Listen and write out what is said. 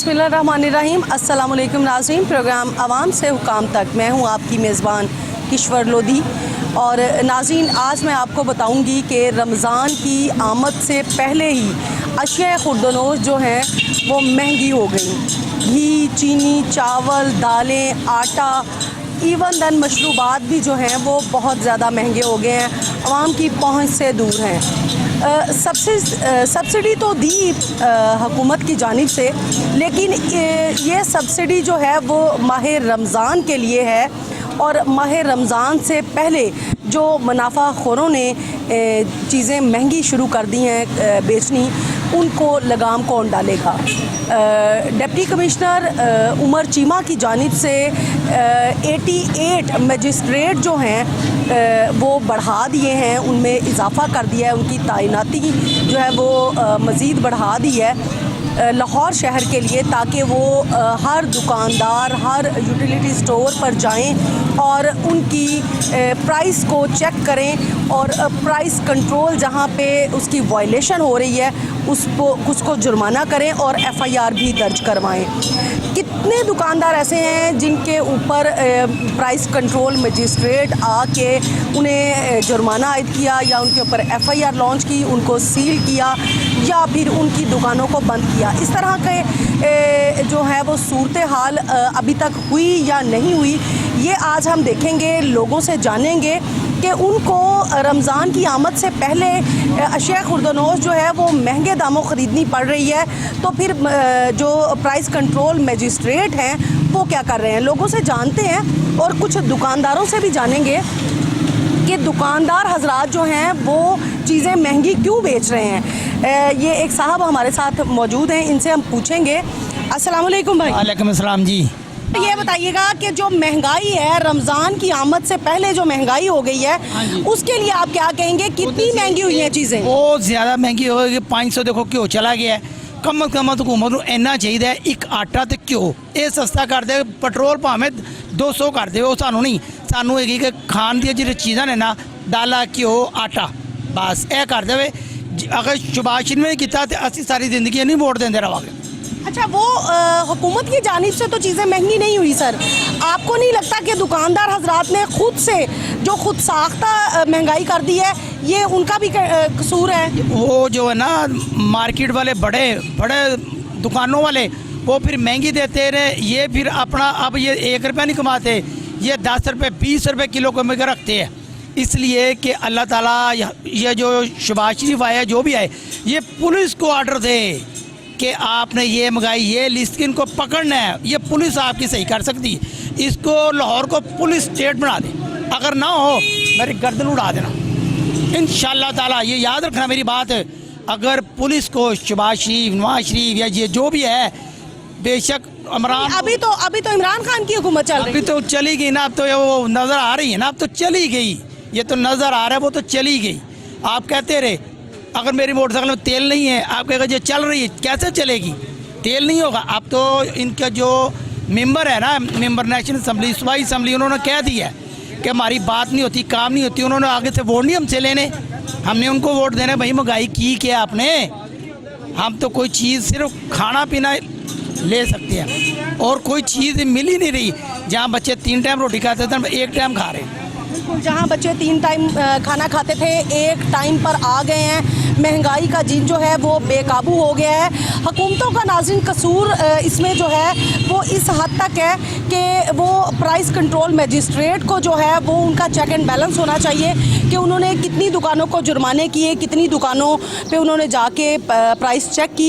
बिस्मिल्लाहिर्रहमानिर्रहीम। अस्सलाम वालेकुम नाज़रीन, प्रोग्राम आवाम से हुकाम तक मैं हूँ आपकी मेज़बान किश्वर लोधी। और नाज़रीन, आज मैं आपको बताऊँगी कि रमज़ान की आमद से पहले ही अशिया खुर्दनोश जो हैं वो महंगी हो गई। घी, चीनी, चावल, दालें, आटा, इवन दैन मशरूबात भी जो हैं वो बहुत ज़्यादा महंगे हो गए हैं, आवाम की पहुँच से दूर हैं। सब्सिडी तो दी हुकूमत की जानिब से, लेकिन ये सब्सिडी जो है वो माह रमज़ान के लिए है और माह रमज़ान से पहले जो मुनाफाखोरों ने चीज़ें महंगी शुरू कर दी हैं बेचनी, उनको लगाम कौन डालेगा। डिप्टी कमिश्नर उमर चीमा की जानिब से 88 मजिस्ट्रेट जो हैं वो बढ़ा दिए हैं, उनमें इजाफ़ा कर दिया है, उनकी तैनाती जो है वो मज़ीद बढ़ा दी है लाहौर शहर के लिए, ताकि वो हर दुकानदार, हर यूटिलिटी स्टोर पर जाएं और उनकी प्राइस को चेक करें और प्राइस कंट्रोल जहां पे उसकी वायलेशन हो रही है उसको जुर्माना करें और FIR भी दर्ज करवाएं। कितने दुकानदार ऐसे हैं जिनके ऊपर प्राइस कंट्रोल मजिस्ट्रेट आके उन्हें जुर्माना आयद किया या उनके ऊपर FIR लॉन्च की, उनको सील किया या फिर उनकी दुकानों को बंद किया। इस तरह के जो है वो सूरत हाल अभी तक हुई या नहीं हुई, ये आज हम देखेंगे, लोगों से जानेंगे कि उनको रमज़ान की आमद से पहले अशिया खुर्दनोश जो है वो महंगे दामों ख़रीदनी पड़ रही है, तो फिर जो प्राइस कंट्रोल मजिस्ट्रेट हैं वो क्या कर रहे हैं। लोगों से जानते हैं और कुछ दुकानदारों से भी जानेंगे कि दुकानदार हजरात जो हैं वो चीज़ें महंगी क्यों बेच रहे हैं। ये एक साहब हमारे साथ मौजूद हैं, इनसे हम पूछेंगे। अस्सलाम वालेकुम भाई। वालेकुम अस्सलाम जी। तो ये बताइएगा कि जो महंगाई है, रमज़ान की आमद से पहले जो महंगाई हो गई है, उसके लिए आप क्या कहेंगे, कितनी महंगी हुई हैं चीज़ें? बहुत ज़्यादा महंगी हो गई। 500 देखो क्यों चला गया है। कम अज कम हुकूमत को इन्ना चाहिए एक आटा तो क्यों ये सस्ता कर दे, पेट्रोल भावें 200 कर दे, वो सानू नहीं, सानू है कि खान दी जो चीज़ा ने ना, दाला घ्यो आटा बस यह कर दे। अगर शुभाष ने किया तो असी सारी जिंदगी नहीं वोट देंगे रवांगे। अच्छा, वो हुकूमत की जानिब से तो चीज़ें महंगी नहीं हुई सर, आपको नहीं लगता कि दुकानदार हजरात ने खुद से जो खुद साख्ता महंगाई कर दी है, ये उनका भी कसूर है? वो जो है ना मार्केट वाले बड़े बड़े दुकानों वाले वो फिर महंगी देते रहे, ये फिर अपना अब ये 1 रुपया नहीं कमाते, ये 10 रुपये 20 रुपये किलो को में रखते हैं। इसलिए कि अल्लाह ताला ये जो शबाज शरीफ आया जो भी आए, ये पुलिस को ऑर्डर दे कि आपने ये मंगाई, ये लिस्ट इनको पकड़ना है, ये पुलिस आपकी सही कर सकती है। इसको लाहौर को पुलिस स्टेट बना दे, अगर ना हो मेरी गर्दन उड़ा देना इंशाअल्लाह ताला। ये याद रखना मेरी बात, अगर पुलिस को शबाज शरीफ, नवाज शरीफ या ये जो भी है, बेशक इमरान, अभी तो इमरान खान की हुकूमत चल रही है, अभी तो चली गई ना, अब तो वो नज़र आ रही है ना, अब तो चली गई, ये तो नज़र आ रहा है, वो तो चली गई। आप कहते रहे अगर मेरी मोटरसाइकिल में तेल नहीं है, आप कहेगा ये चल रही है, कैसे चलेगी, तेल नहीं होगा। अब तो इनका जो मेंबर है ना, मेंबर नेशनल असम्बली, सूबाई असम्बली, उन्होंने कह दिया है कि हमारी बात नहीं होती, काम नहीं होती, उन्होंने आगे से वोट नहीं हमसे लेने, हमने उनको वोट देना। भाई महंगाई की क्या आपने, हम तो कोई चीज़ सिर्फ खाना पीना ले सकते हैं और कोई चीज़ मिल ही नहीं रही। जहाँ बच्चे 3 टाइम रोटी खाते थे, 1 टाइम खा रहे हैं। बिल्कुल, जहाँ बच्चे 3 टाइम खाना खाते थे 1 टाइम पर आ गए हैं। महंगाई का जिन जो है वो बेकाबू हो गया है। हुकूमतों का नाज़रीन कसूर इसमें जो है वो इस हद तक है कि वो प्राइस कंट्रोल मजिस्ट्रेट को जो है वो उनका चेक एंड बैलेंस होना चाहिए कि उन्होंने कितनी दुकानों को जुर्माने किए, कितनी दुकानों पे उन्होंने जाके प्राइस चेक की।